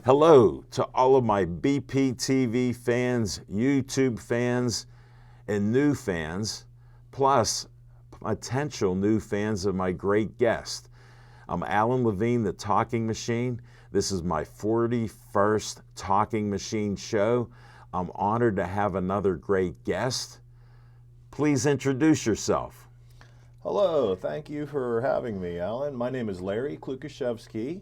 Hello to all of my BPTV fans, YouTube fans, and new fans, plus potential new fans of my great guest. I'm Levine the Talking Machine. This is my 41st Talking Machine show. I'm honored to have another great guest. Please introduce yourself. Hello, thank you for having me, Alan. My name is Larry Klukaszewski,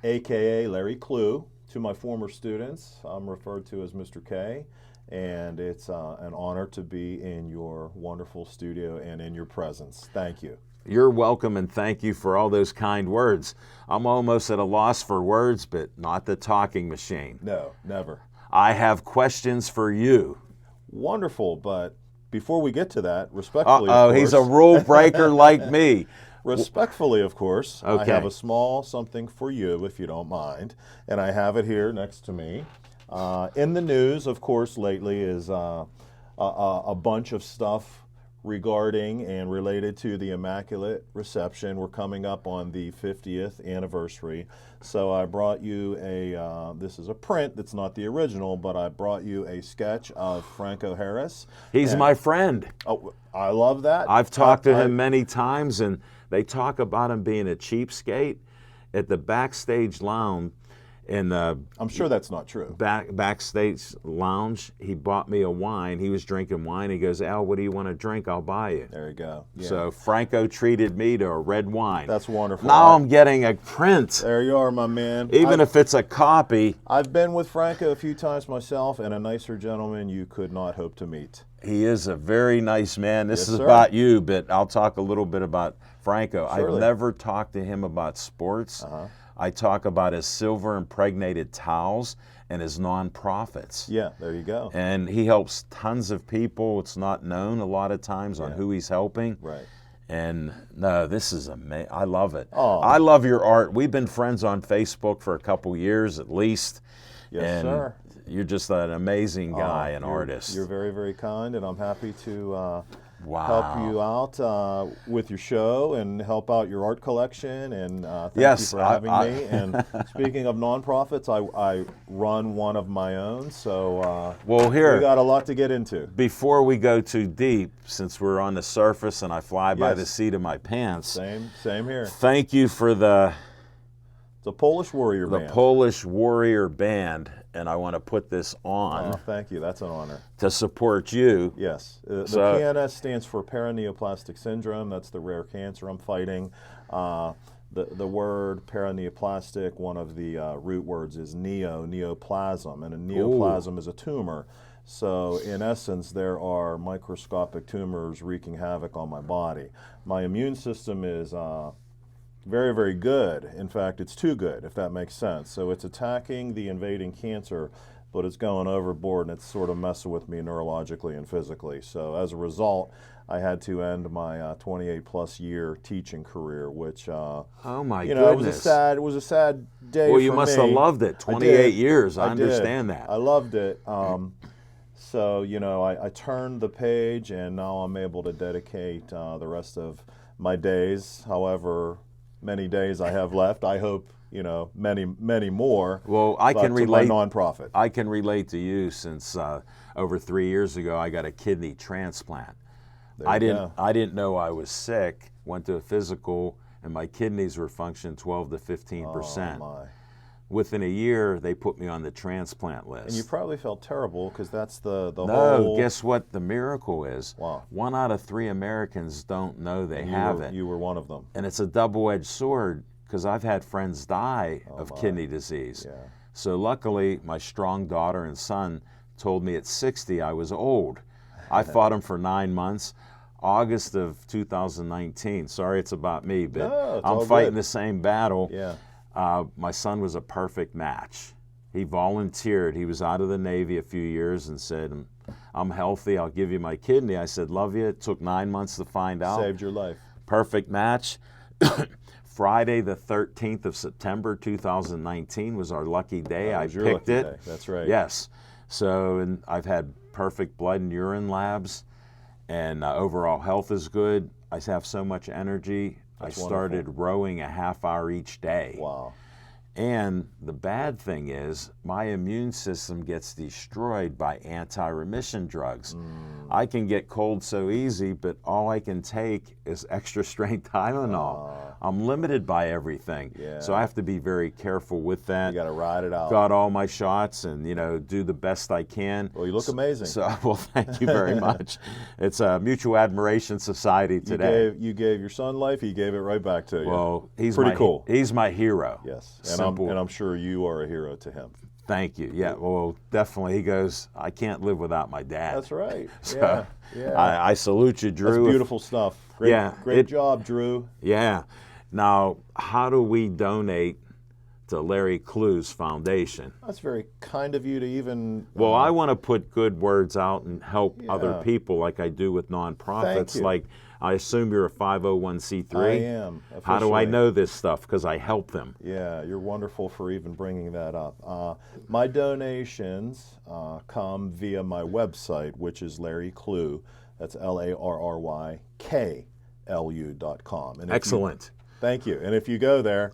aka Larry Klu. To my former students, I'm referred to as Mr. K, and it's an honor to be in your wonderful studio and in your presence. Thank you. You're welcome, and thank you for all those kind words. I'm almost at a loss for words, but not the Talking Machine. No, never. I have questions for you. Wonderful, but before we get to that, respectfully, of course, he's a rule breaker like me. Respectfully, of course, Okay. I have a small something for you, if you don't mind, and I have it here next to me. In the news, of course, lately is a bunch of stuff regarding and related to the Immaculate Reception. We're coming up on the 50th anniversary, so I brought you this is a print that's not the original, but I brought you a sketch of Franco Harris. He's my friend. Oh, I love that. I've talked to him many times, and they talk about him being a cheapskate. At the backstage lounge, in the I'm sure that's not true. backstage lounge, he bought me a wine. He was drinking wine. He goes, "Al, what do you want to drink? I'll buy you." There you go. Yeah. So Franco treated me to a red wine. That's wonderful. Now I'm getting a print, There you are, my man. even if it's a copy. I've been with Franco a few times myself, and a nicer gentleman you could not hope to meet. He is a very nice man. This Yes, is sir. about you, but I'll talk a little bit about Franco. Surely. I've never talked to him about sports. I talk about his silver impregnated towels and his nonprofits. Yeah, there you go. And he helps tons of people. It's not known a lot of times on who he's helping. Right. And no, this is amazing. I love it. Oh. I love your art. We've been friends on Facebook for a couple years at least. Yes, and sir. You're just an amazing guy and artist. You're very, very kind, and I'm happy to Wow. help you out with your show and help out your art collection. And thank Yes, you for having me. And speaking of nonprofits, I run one of my own, so Well, here, we got a lot to get into. before we go too deep, since we're on the surface and I fly by Yes. the seat of my pants, Same here. thank you for the It's a Polish warrior band. Polish Warrior Band, and I want to put this on Oh, thank you. That's an honor. to support you. Yes. The So- PNS stands for paraneoplastic syndrome. That's the rare cancer I'm fighting. The word paraneoplastic, one of the root words is neoplasm, and a neoplasm is a tumor. So in essence, there are microscopic tumors wreaking havoc on my body. My immune system is very, very good. In fact, it's too good, if that makes sense. So it's attacking the invading cancer, but it's going overboard and it's sort of messing with me neurologically and physically. So as a result, I had to end my 28-plus year teaching career, which Oh my you know, goodness. it was a sad day. Well, you for must me. have loved it. I 28 did. years. I did. understand that. I loved it. So, you know, I turned the page, and now I'm able to dedicate the rest of my days, however many days I have left. I hope, you know, many, many more. Well, I can to relate. my nonprofit. I can relate to you since over 3 years ago I got a kidney transplant. I didn't know I was sick. Went to a physical, and my kidneys were functioning 12 to 15%. Oh, my. Within a year, they put me on the transplant list. And you probably felt terrible because that's the No, whole. guess what the miracle is? Wow. 1 out of 3 Americans don't know they have it. You were one of them. And it's a double-edged sword because I've had friends die of kidney disease. Yeah. So luckily, my strong daughter and son told me at 60 I was old. I fought them for 9 months. August of 2019, sorry it's about me, but No, it's I'm all fighting good. the same battle. Yeah. My son was a perfect match. He volunteered. He was out of the Navy a few years and said, "I'm healthy. I'll give you my kidney." I said, "Love you." It took 9 months to find out. Saved your life. Perfect match. Friday the 13th of September 2019 was our lucky day. I was your picked lucky it. day. That's right. Yes. So, and I've had perfect blood and urine labs, and overall health is good. I have so much energy. That's I started rowing a half hour each day. Wow. And the bad thing is my immune system gets destroyed by anti-remission drugs. I can get cold so easy, but all I can take is extra strength Tylenol. I'm limited by everything. So I have to be very careful with that. You got to ride it out. Got all my shots and, you know, do the best I can. Well, you look amazing. So, well, thank you very much. It's a mutual admiration society today. You gave your son life, he gave it right back to you. Well, he's pretty cool. He's my hero. Yes, and I'm sure you are a hero to him. Thank you. Yeah, well, definitely. He goes, I can't live without my dad. That's right. So yeah. I salute you, Drew. That's beautiful stuff. Great job, Drew. Yeah. Now, how do we donate to Larry Klukaszewski Foundation? That's very kind of you to even... Well, I want to put good words out and help other people like I do with nonprofits. Thank you. Like, I assume you're a 501c3. I am. Officially. How do I know this stuff? Because I help them. Yeah, you're wonderful for even bringing that up. My donations come via my website, which is Larry Klukaszewski. That's LarryKlu.com. And Excellent. Thank you. And if you go there,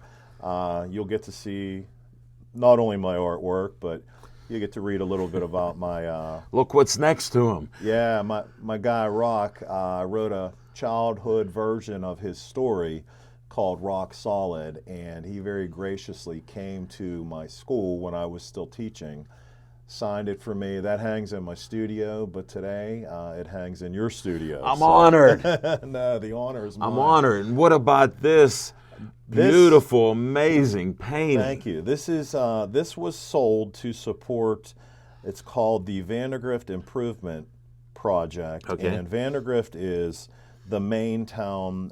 you'll get to see not only my artwork, but you get to read a little bit about my... Look what's next to him. Yeah, my guy Rock wrote a childhood version of his story called Rock Solid, and he very graciously came to my school when I was still teaching, signed it for me. That hangs in my studio, but today it hangs in your studio. I'm honored. No, the honor is mine. I'm honored. And what about this beautiful, amazing painting? Thank you. This was sold to support, it's called the Vandergrift Improvement Project. Okay. And Vandergrift is the main town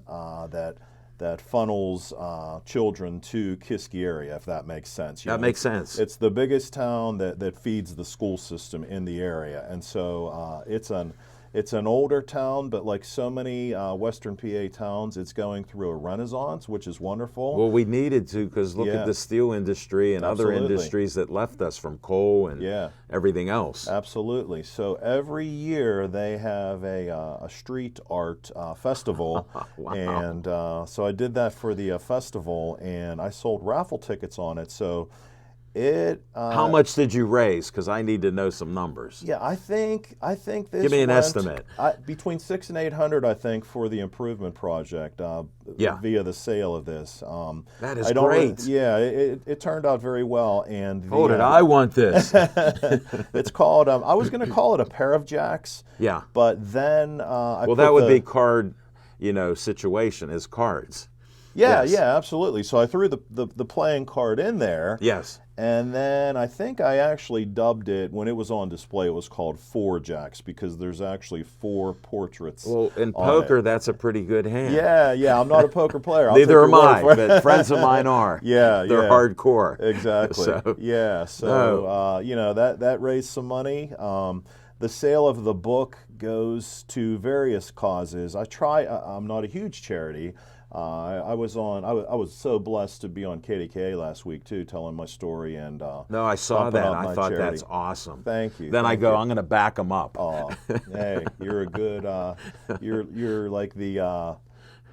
that funnels children to Kiski area, if that makes sense. That makes sense. It's the biggest town that feeds the school system in the area. And so it's an older town, but like so many Western PA towns, it's going through a renaissance, which is wonderful. Well, we needed to, because look at the steel industry and other industries that left us from coal and everything else. Absolutely. So every year they have a street art festival. Wow. And so I did that for the festival, and I sold raffle tickets on it. So how much did you raise? Because I need to know some numbers. Yeah, I think this. Give me an estimate. Between $600 and $800, I think, for the improvement project via the sale of this. That is great. Yeah, it turned out very well. And Hold it, I want this. It's called. I was going to call it a pair of jacks. Yeah. But then that would be card, situation as cards. Yeah, yeah, absolutely. So I threw the playing card in there. Yes. And then I think I actually dubbed it, when it was on display, it was called 4 jacks, because there's actually 4 portraits. Well, in poker, that's a pretty good hand. Yeah, I'm not a poker player. Neither am I, but friends of mine are. They're hardcore. Exactly. That raised some money. The sale of the book goes to various causes. I'm not a huge charity. I was so blessed to be on KDKA last week too, telling my story and no, I saw that. I thought that's awesome. Thank you. Then I'm going to back them up. Oh, hey, you're a good. You're like the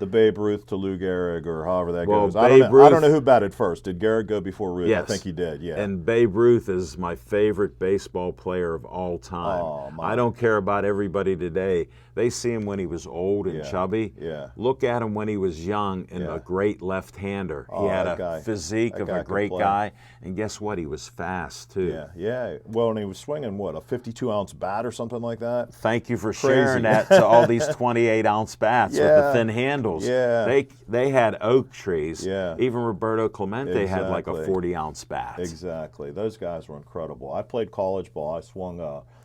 Babe Ruth to Lou Gehrig, or however that goes. I don't know who batted first. Did Gehrig go before Ruth? Yes. I think he did. Yeah. And Babe Ruth is my favorite baseball player of all time. Oh, I don't care about everybody today. They see him when he was old and chubby. Yeah. Look at him when he was young and a great left-hander. He had a physique of a great guy. And guess what? He was fast, too. Yeah. Well, and he was swinging, what, a 52-ounce bat or something like that? Thank you for sharing that to all these 28-ounce bats with the thin handles. Yeah. They had oak trees. Yeah. Even Roberto Clemente had like a 40-ounce bat. Exactly. Those guys were incredible. I played college ball. I swung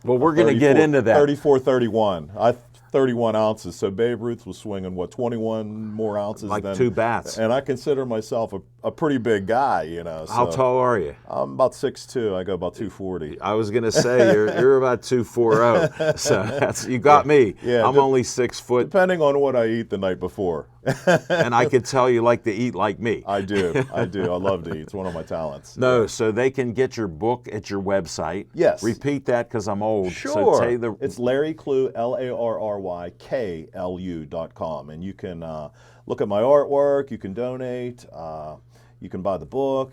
well, we're going to get into that. 34-31. 31 ounces. So Babe Ruth was swinging, what, 21 more ounces like than 2 bats. And I consider myself a pretty big guy, So how tall are you? I'm about 6'2". I go about 240. I was going to say you're about 240. So you got me. Yeah, I'm only 6 foot. Depending on what I eat the night before. And I could tell you like to eat like me. I do. I love to eat. It's one of my talents. No, so they can get your book at your website. Yes. Repeat that because I'm old. Sure. So it's Larry Klu, LarryKlu.com. And you can look at my artwork. You can donate. You can buy the book,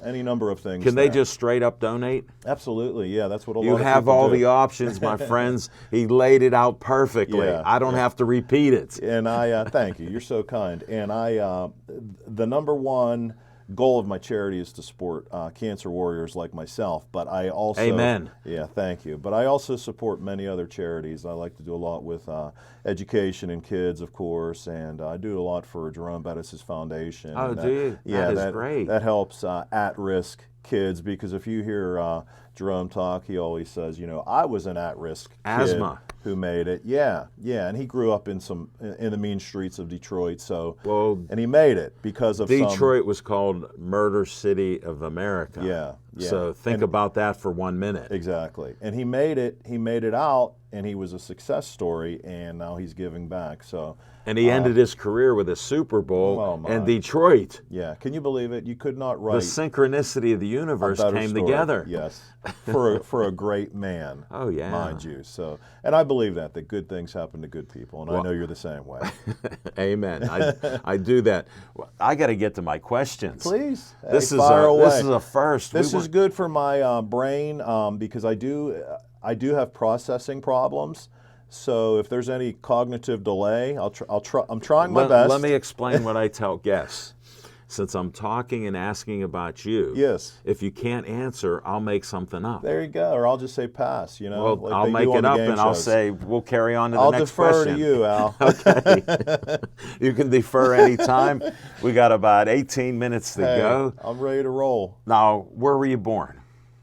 any number of things. Can they there. just straight up donate? Absolutely, yeah. That's what a lot You of have people all do. the options, my friends. He laid it out perfectly. Yeah, I don't have to repeat it. And I thank you. You're so kind. And the number one goal of my charity is to support cancer warriors like myself. But I also, Amen. Yeah, thank you. But I also support many other charities. I like to do a lot with education and kids, of course, and I do a lot for Jerome Bettis' foundation. Oh, and do you? Yeah, that is great. That helps at-risk kids, because if you hear Jerome talk, he always says, I was an at-risk Asthma. kid who made it. Yeah, and he grew up in the mean streets of Detroit. And he made it because of Detroit was called Murder City of America. Yeah. So think about that for 1 minute. Exactly. And he made it. He made it out, and he was a success story. And now he's giving back. And he ended his career with a Super Bowl in Detroit. Yeah. Can you believe it? You could not write. The synchronicity of the universe came together. Yes. For a great man. Oh, yeah. Mind you. And I believe that good things happen to good people, and I know you're the same way. Amen. I do that. I got to get to my questions. Please. This is a first. This is good for my brain because I do have processing problems. So if there's any cognitive delay, I'm trying my best. Let me explain what I tell guests. Since I'm talking and asking about you, yes. If you can't answer, I'll make something up. There you go, or I'll just say pass. Well, like I'll make it up and I'll say we'll carry on to the next question. I'll defer to you, Al. Okay. You can defer anytime. We got about 18 minutes to go. I'm ready to roll. Now, where were you born?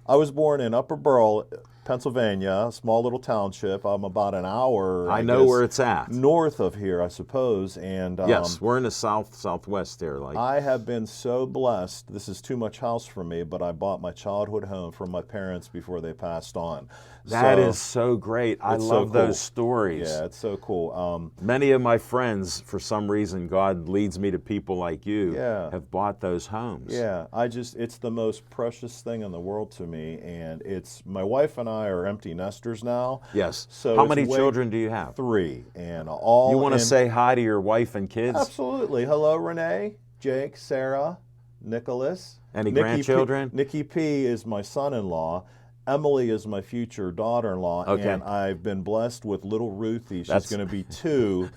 I was born in Upper Burl, Pennsylvania, a small little township. I'm about an hour. I know where it's at. North of here, I suppose. And yes, we're in the southwest here. I have been so blessed. This is too much house for me, but I bought my childhood home from my parents before they passed on. That is so great. I love those stories. Yeah, it's so cool. Many of my friends, for some reason, God leads me to people like you, have bought those homes. Yeah, it's the most precious thing in the world to me, and my wife and I are empty nesters now. Yes. So how many children do you have? 3, and all. You want to say hi to your wife and kids? Absolutely. Hello, Renee, Jake, Sarah, Nicholas. Any grandchildren? Nikki P is my son-in-law. Emily is my future daughter-in-law, and I've been blessed with little Ruthie. She's going to be 2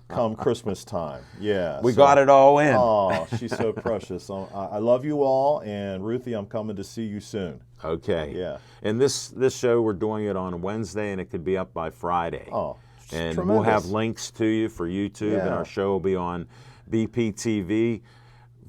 come Christmas time. Yeah, we got it all in. Oh, she's so precious. I love you all, and Ruthie, I'm coming to see you soon. Okay. Yeah. And this show, we're doing it on Wednesday, and it could be up by Friday. Oh, and tremendous. We'll have links to you for YouTube, and our show will be on BPTV.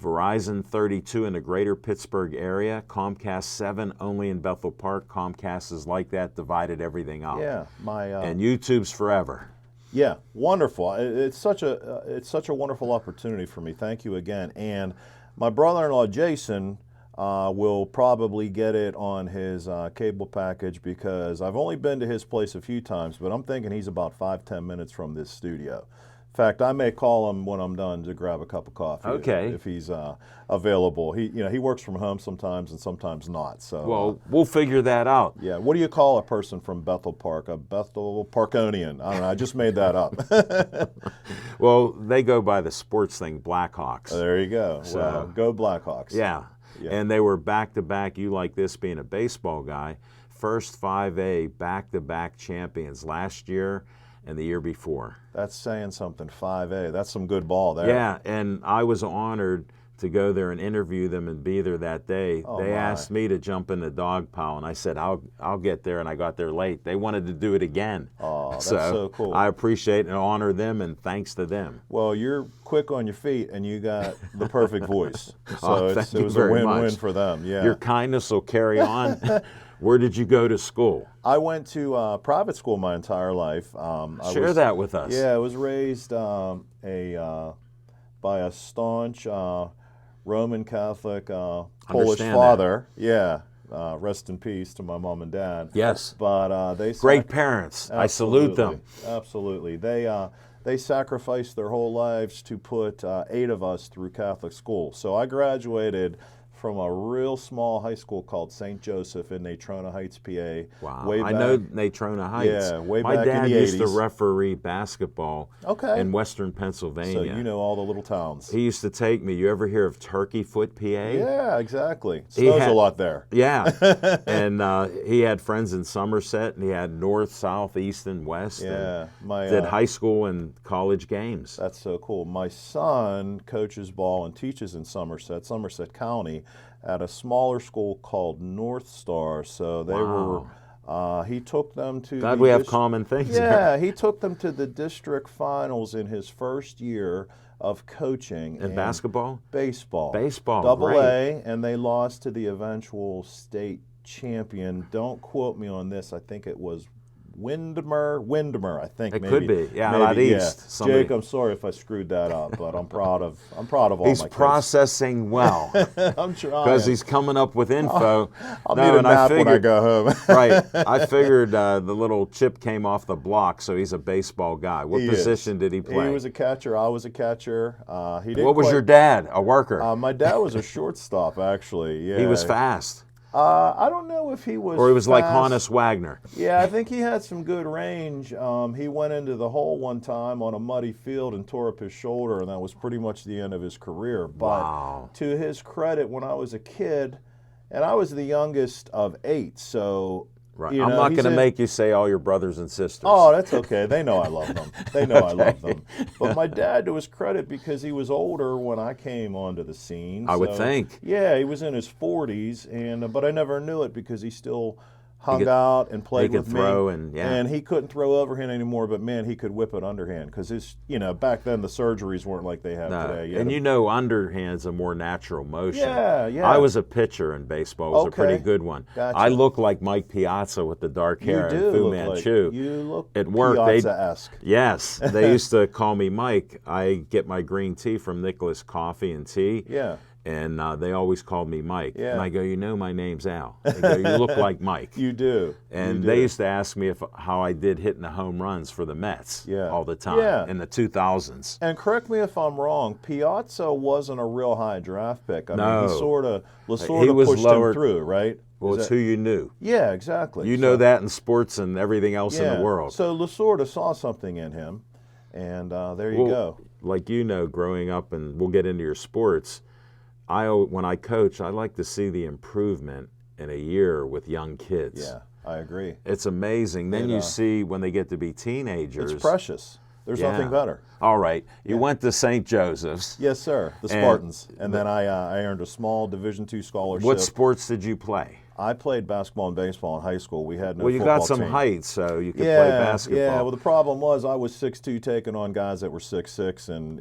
Verizon 32 in the greater Pittsburgh area, Comcast 7 only in Bethel Park. Comcast is like that, divided everything up. Yeah, and YouTube's forever. Yeah, wonderful. It's such a wonderful opportunity for me. Thank you again. And my brother-in-law Jason will probably get it on his cable package, because I've only been to his place a few times, but I'm thinking he's about 5-10 minutes from this studio. In fact, I may call him when I'm done to grab a cup of coffee. If he's available. He works from home sometimes and sometimes not. So well, we'll figure that out. Yeah. What do you call a person from Bethel Park? A Bethel Parkonian? I don't know. I just made that up. Well, they go by the sports thing, Blackhawks. There you go. So, well, go Blackhawks. Yeah. And they were back-to-back. You like this, being a baseball guy. First 5A back-to-back champions last year and the year before. That's saying something. 5A. That's some good ball there. Yeah, and I was honored to go there and interview them and be there that day. They asked me to jump in the dog pile, and I said, I'll get there, and I got there late. They wanted to do it again. Oh, that's so cool. I appreciate and honor them, and thanks to them. Well, you're quick on your feet, and you got the perfect voice. So it was a win-win for them. Yeah. Your kindness will carry on. Where did you go to school? I went to private school my entire life. Share that with us. Yeah, I was raised by a staunch Roman Catholic Polish father. Yeah, rest in peace to my mom and dad. Yes. But they great parents. I salute them. Absolutely. They sacrificed their whole lives to put 8 of us through Catholic school. So I graduated from a real small high school called St. Joseph in Natrona Heights, PA. Wow. Way I back, know Natrona Heights. Yeah, way My back dad in the used 80s. to referee basketball Okay. in Western Pennsylvania. So you know all the little towns. He used to take me. You ever hear of Turkey Foot, PA? Yeah, exactly. Snows a lot there. Yeah. And he had friends in Somerset, and he had north, south, east, and west. Yeah. And did high school and college games. That's so cool. My son coaches ball and teaches in Somerset County, at a smaller school called North Star. So they were, he took them to God, we have common things Yeah, here. he took them to the district finals in his first year of coaching. In basketball? Baseball. Baseball, Double great. A, and they lost to the eventual state champion. Don't quote me on this. I think it was Windermere, I think. It maybe. could be, yeah, maybe, out east. Yeah. Jake, I'm sorry if I screwed that up, but I'm proud of all He's my kids. processing well. I'm trying. Because he's coming up with info. I'll need a nap when I go home. Right. I figured the little chip came off the block, so he's a baseball guy. What position did he play? He was a catcher. I was a catcher. He didn't What was your dad? A worker? My dad was a shortstop, actually. Yeah. He was fast. I don't know if he was. Or he was fast. like Hannes Wagner. Yeah, I think he had some good range. He went into the hole one time on a muddy field and tore up his shoulder, and that was pretty much the end of his career. But to his credit, when I was a kid, and I was the youngest of 8, so. Right. I'm not going to make you say all your brothers and sisters. Oh, that's okay. They know I love them. They know I love them. But my dad, to his credit, because he was older when I came onto the scene. I would think. Yeah, he was in his 40s, but I never knew it because he still hung out and played with me. And he couldn't throw overhand anymore, but man, he could whip it underhand because back then the surgeries weren't like they have today. And underhand's a more natural motion. Yeah, yeah. I was a pitcher in baseball. It was a pretty good one. Gotcha. I look like Mike Piazza with the dark hair and Fu Manchu. You look at work. Piazza-esque. Yes, they used to call me Mike. I get my green tea from Nicholas Coffee and Tea. Yeah. And they always called me Mike. Yeah. And I go, my name's Al. They go, you look like Mike. You do. And they used to ask me how I did hitting the home runs for the Mets all the time in the 2000s. And correct me if I'm wrong, Piazza wasn't a real high draft pick. I mean, he sort of pushed him through, right? Well, it's who you knew. Yeah, exactly. You know that in sports and everything else in the world. So Lasorda saw something in him, and there you go. Like growing up, and we'll get into your sports, when I coach, I like to see the improvement in a year with young kids. Yeah, I agree. It's amazing. Then you see when they get to be teenagers. It's precious. There's nothing better. All right. You went to St. Joseph's. Yes, sir. The Spartans. And then I earned a small Division II scholarship. What sports did you play? I played basketball and baseball in high school. We had no Well, you got some height, so you could play basketball. Yeah, well, the problem was I was 6'2", taking on guys that were 6'6", and,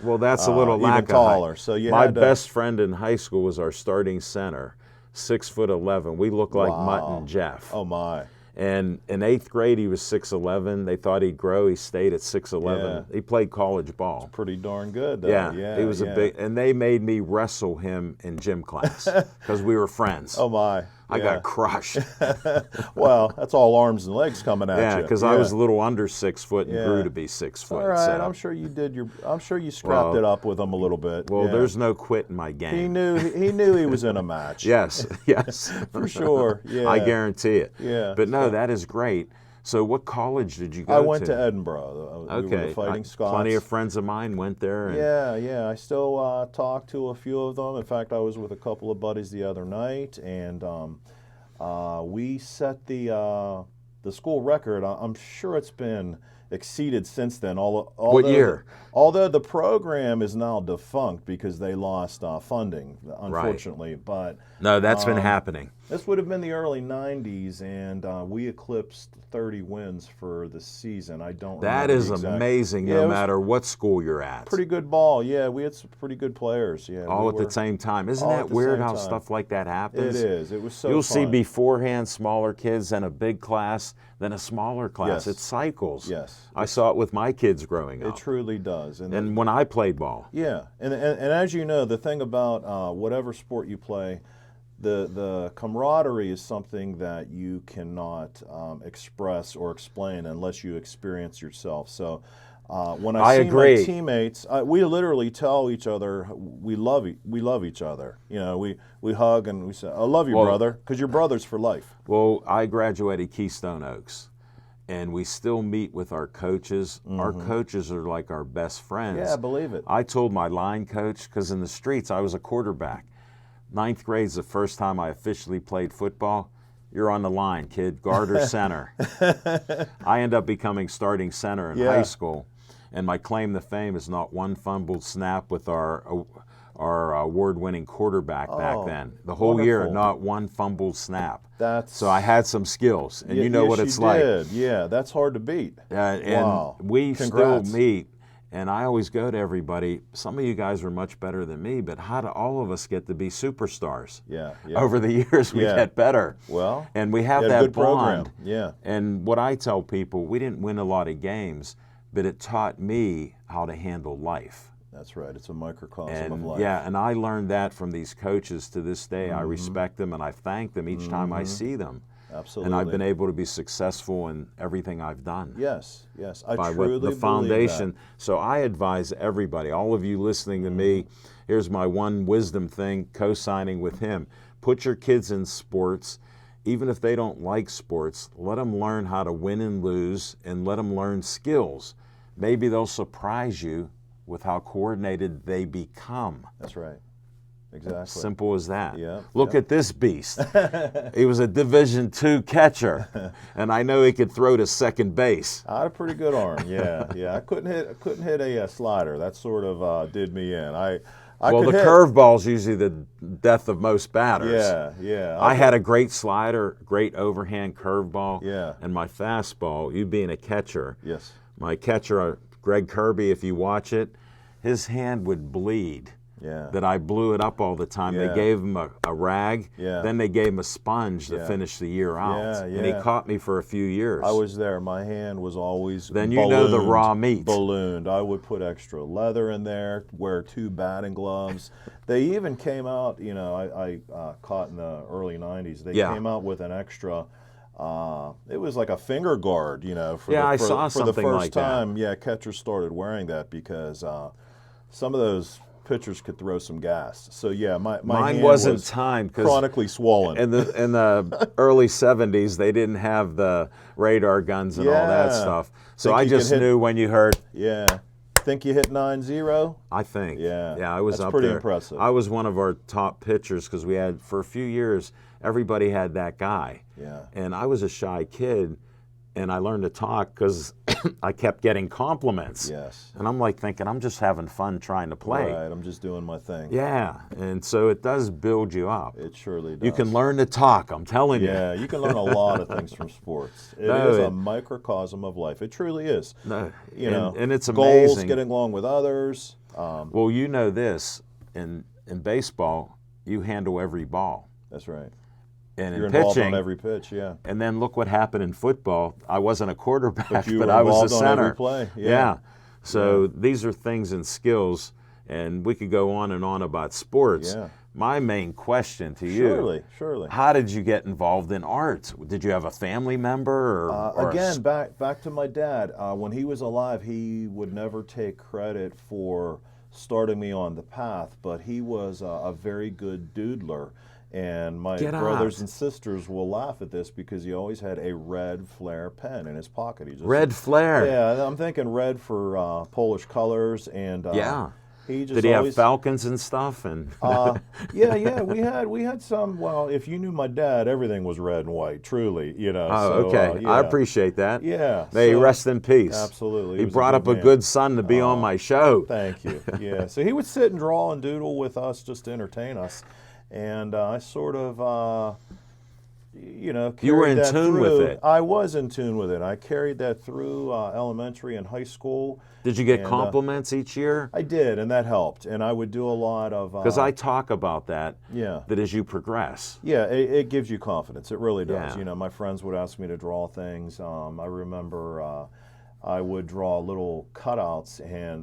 Well, that's a little lack even taller. of height. So my best friend in high school was our starting center, 6'11". We looked like Mutt and Jeff. Oh, my. And in 8th grade, he was 6'11". They thought he'd grow. He stayed at 6'11". He played college ball. Pretty darn good, though. Yeah, he was a big, and they made me wrestle him in gym class because we were friends. Oh, my. I got crushed. Well, that's all arms and legs coming at you. Yeah, because I was a little under 6 foot and grew to be 6 foot. All right, so. I'm sure you did I'm sure you scrapped it up with him a little bit. Well, there's no quit in my game. He knew he was in a match. Yes, for sure. Yeah, I guarantee it. Yeah, but no, that is great. So, what college did you go to? I went to Edinburgh. Okay, we were the Fighting Scots. Plenty of friends of mine went there. And yeah. I still talk to a few of them. In fact, I was with a couple of buddies the other night, and we set the school record. I'm sure it's been exceeded since then. What year? Although the program is now defunct because they lost funding, unfortunately. Right. But no, that's been happening. This would have been the early 90s, and we eclipsed 30 wins for the season. I don't remember. That is amazing, no matter what school you're at. Pretty good ball. Yeah, we had some pretty good players. Yeah, all at the same time. Isn't that weird how stuff like that happens? It is. It was so You'll fun. see beforehand smaller kids, then a big class, then a smaller class. Yes. It cycles. Yes. I saw it with my kids growing up. It truly does. And when I played ball. Yeah, and as you know, the thing about whatever sport you play, the camaraderie is something that you cannot express or explain unless you experience yourself. So When I see agree. my teammates, we literally tell each other we love each other. You know, we hug and we say, "I love you, brother," because you're brothers for life. Well, I graduated Keystone Oaks, and we still meet with our coaches. Our coaches are like our best friends. Yeah, I believe it. I told my line coach, because in the streets I was a quarterback. 9th grade's the first time I officially played football. You're on the line, kid, guard or center. I end up becoming starting center in high school, and my claim to fame is not one fumbled snap with our award-winning quarterback back then. The whole year, not one fumbled snap. So I had some skills, and you know what it's like. Yeah, that's hard to beat. And we still meet, and I always go to everybody, some of you guys are much better than me, but how do all of us get to be superstars? Over the years, we get better. Well, and we have that good bond. program. And what I tell people, we didn't win a lot of games, but it taught me how to handle life. That's right. It's a microcosm of life. Yeah, and I learned that from these coaches to this day. I respect them and I thank them each time I see them. Absolutely. And I've been able to be successful in everything I've done. Yes, I by truly the foundation. believe that. So I advise everybody, all of you listening to me, here's my one wisdom thing, co-signing with him. Put your kids in sports. Even if they don't like sports, let them learn how to win and lose, and let them learn skills. Maybe they'll surprise you with how coordinated they become. That's right. Exactly. Simple as that. Yeah. Look at this beast. He was a Division II catcher, and I know he could throw to second base. I had a pretty good arm. Yeah. I couldn't hit a slider. That sort of did me in. Well, the curveball's usually the death of most batters. Yeah. I had a great slider, great overhand curveball. Yeah. And my fastball, you being a catcher. Yes. My catcher, Greg Kirby, if you watch it, his hand would bleed. Yeah. That I blew it up all the time. Yeah. They gave him a rag. Yeah. Then they gave him a sponge to finish the year out. Yeah. And he caught me for a few years. I was there. My hand was always Then you know the raw meat. Ballooned. I would put extra leather in there, wear 2 batting gloves. They even came out, you know, I caught in the early 90s. They came out with an extra, it was like a finger guard, you know, for I saw for the something first like that. time. Yeah, catchers started wearing that because some of those pitchers could throw some gas. So yeah, my Mine hand wasn't was timed chronically swollen. In the early 70s, they didn't have the radar guns and all that stuff. So I just knew when you heard. Yeah. Think you hit 9-0? I think. Yeah. I was That's up pretty there. impressive. I was one of our top pitchers because we had, for a few years, everybody had that guy. Yeah. And I was a shy kid, and I learned to talk because I kept getting compliments. Yes. And I'm like thinking, I'm just having fun trying to play. Right, I'm just doing my thing. Yeah, and so it does build you up. It surely does. You can learn to talk, I'm telling you. Yeah, you can learn a lot of things from sports. It is a microcosm of life. It truly is. You know, and it's goals, amazing. getting along with others. Well, you know this, in baseball, you handle every ball. That's right. And You're in involved pitching, on every pitch, yeah. And then look what happened in football. I wasn't a quarterback, but I was a on center. every play. Yeah. So these are things and skills, and we could go on and on about sports. Yeah. My main question to you. Surely. How did you get involved in art? Did you have a family member? Or again, back to my dad. When he was alive, he would never take credit for starting me on the path, but he was a very good doodler. And my brothers and sisters will laugh at this because he always had a red flare pen in his pocket. He just, red flare? Yeah, I'm thinking red for Polish colors. And he just did he have falcons and stuff? And yeah, we had some. Well, if you knew my dad, everything was red and white. Truly, you know. Oh, so, okay. I appreciate that. Yeah. May he rest in peace. Absolutely. He brought up a good son to be on my show. Thank you. Yeah. So he would sit and draw and doodle with us just to entertain us. And I sort of, you know, you were in that tune through. with it. I was in tune with it. I carried that through elementary and high school. Did you get compliments each year? I did, and that helped. And I would do a lot of... Because I talk about that, that as you progress. Yeah, it gives you confidence. It really does. Yeah. You know, my friends would ask me to draw things. I remember... I would draw little cutouts, and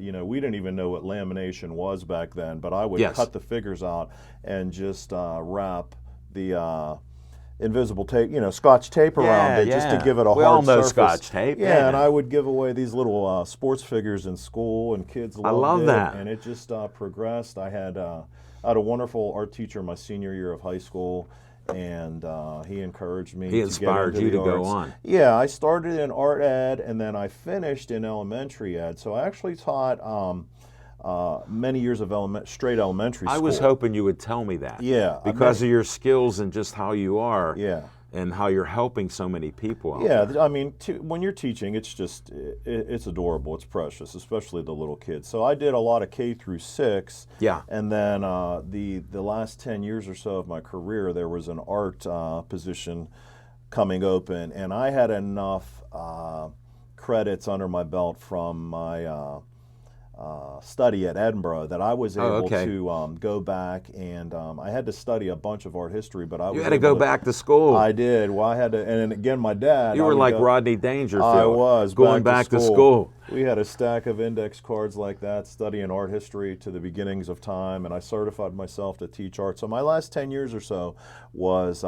you know, we didn't even know what lamination was back then, but I would cut the figures out and just wrap the invisible tape, Scotch tape around it just to give it a we hard all know surface. Scotch tape. Yeah, and I would give away these little sports figures in school, and kids loved it. I love that. And it just progressed. I had a wonderful art teacher my senior year of high school, and he encouraged me. He inspired you to go on. Yeah, I started in art ed, and then I finished in elementary ed. So I actually taught many years of straight elementary school. I was hoping you would tell me that. Yeah. Because of your skills and just how you are. Yeah. And how you're helping so many people out Yeah, there. I mean, when you're teaching, it's just, it's adorable, it's precious, especially the little kids. So I did a lot of K through 6. Yeah. And then the last 10 years or so of my career, there was an art position coming open, and I had enough credits under my belt from my study at Edinburgh that I was able to go back, and I had to study a bunch of art history, but I was You had to go back to school. I did. Well, I had to, and again, my dad. You were like Rodney Dangerfield. I was going back to school. We had a stack of index cards like that, studying art history to the beginnings of time, and I certified myself to teach art. So my last 10 years or so was,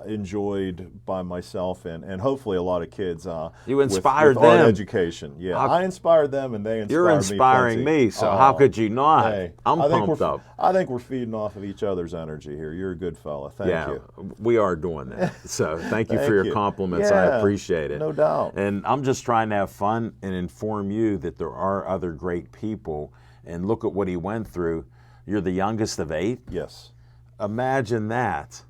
enjoyed by myself and hopefully a lot of kids. You inspired with art them. education. Yeah, I inspired them, and they inspired me. You're inspiring me, so how could you not? Hey, I'm pumped up. I think we're feeding off of each other's energy here. You're a good fella. Thank you. We are doing that. So thank you for your compliments. Yeah, I appreciate it. No doubt. And I'm just trying to have fun and inform you that there are other great people. And look at what he went through. You're the youngest of 8? Yes. Imagine that.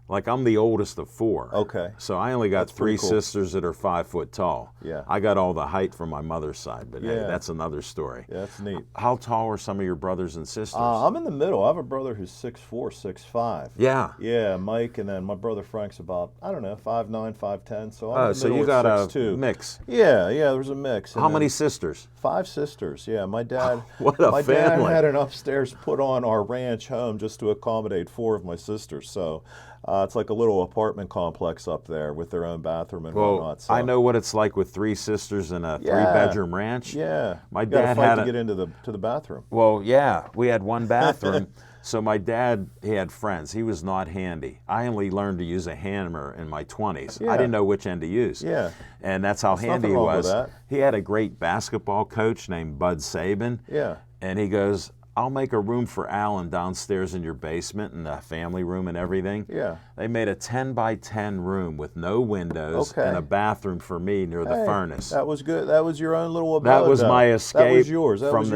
Like, I'm the oldest of 4. Okay. So I only got 3 sisters that are 5 foot tall. Yeah. I got all the height from my mother's side, but hey, that's another story. Yeah, that's neat. How tall are some of your brothers and sisters? I'm in the middle. I have a brother who's 6'4", 6'5". Yeah. Yeah, Mike, and then my brother Frank's about, 5'9", 5'10". So I'm in the so middle you got at a 6'2". mix. Yeah, there's a mix. How many sisters? 5 sisters. Yeah, my dad. What a my family. dad had an upstairs put on our ranch home just to accommodate 4 of my sisters. So it's like a little apartment complex up there with their own bathroom and whatnot. So. I know what it's like with 3 sisters in a 3-bedroom ranch. Yeah, my dad had to get into the bathroom. Well, yeah, we had one bathroom. So my dad, he had friends. He was not handy. I only learned to use a hammer in my 20s. Yeah. I didn't know which end to use. Yeah. And that's how handy he was. He had a great basketball coach named Bud Sabin. Yeah. And he goes, I'll make a room for Alan downstairs in your basement and the family room and everything. Yeah. They made a 10 by 10 room with no windows and a bathroom for me near the furnace. That was good. That was your own little abode. That was my escape. That was yours. That was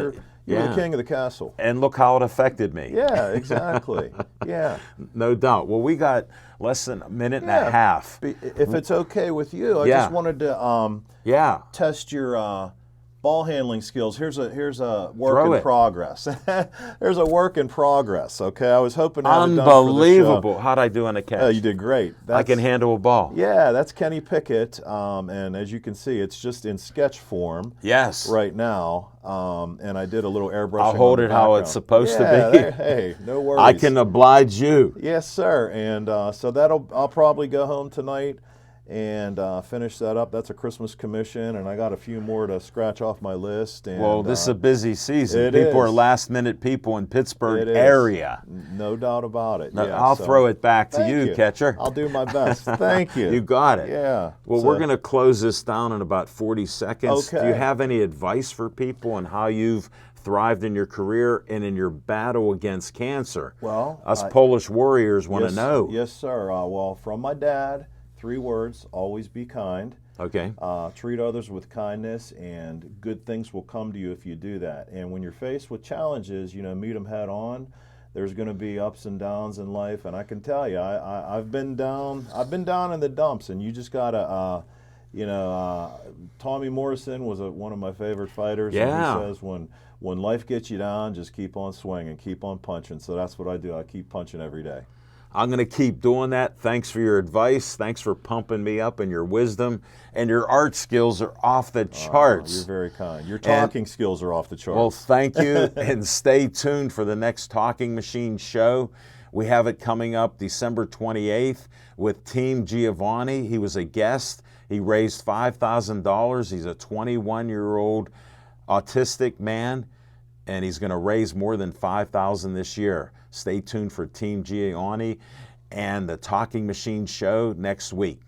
you're the king of the castle. And look how it affected me. Yeah, exactly. Yeah. No doubt. Well, we got less than a minute and a half. If it's okay with you, I just wanted to test your ball handling skills. Here's a work in progress. There's a work in progress. Okay, I was hoping to have it done for the show. Unbelievable! How'd I do on a catch? You did great. I can handle a ball. Yeah, that's Kenny Pickett, and as you can see, it's just in sketch form. Yes. Right now, and I did a little airbrushing. I'll hold it how it's supposed to be. Hey, no worries. I can oblige you. Yes, sir. And so I'll probably go home tonight and finish that up. That's a Christmas commission, and I got a few more to scratch off my list. And, well, this is a busy season. People are last-minute people in Pittsburgh area. No doubt about it. Now, I'll throw it back to you, catcher. I'll do my best. Thank you. You got it. Yeah. Well, we're going to close this down in about 40 seconds. Okay. Do you have any advice for people on how you've thrived in your career and in your battle against cancer? Well, us Polish warriors want to know. Yes, sir. Well, from my dad, 3 words: always be kind. Okay. Treat others with kindness, and good things will come to you if you do that. And when you're faced with challenges, meet them head on. There's going to be ups and downs in life, and I can tell you, I've been down. I've been down in the dumps, and you just gotta. Tommy Morrison was one of my favorite fighters. Yeah. And he says when life gets you down, just keep on swinging, keep on punching. So that's what I do. I keep punching every day. I'm going to keep doing that. Thanks for your advice. Thanks for pumping me up and your wisdom. And your art skills are off the charts. You're very kind. Your talking skills are off the charts. Well, thank you. And stay tuned for the next Talking Machine show. We have it coming up December 28th with Team Giovanni. He was a guest. He raised $5,000. He's a 21-year-old autistic man, and he's going to raise more than $5,000 this year. Stay tuned for Team Giovanni. and the Talking Machine show next week.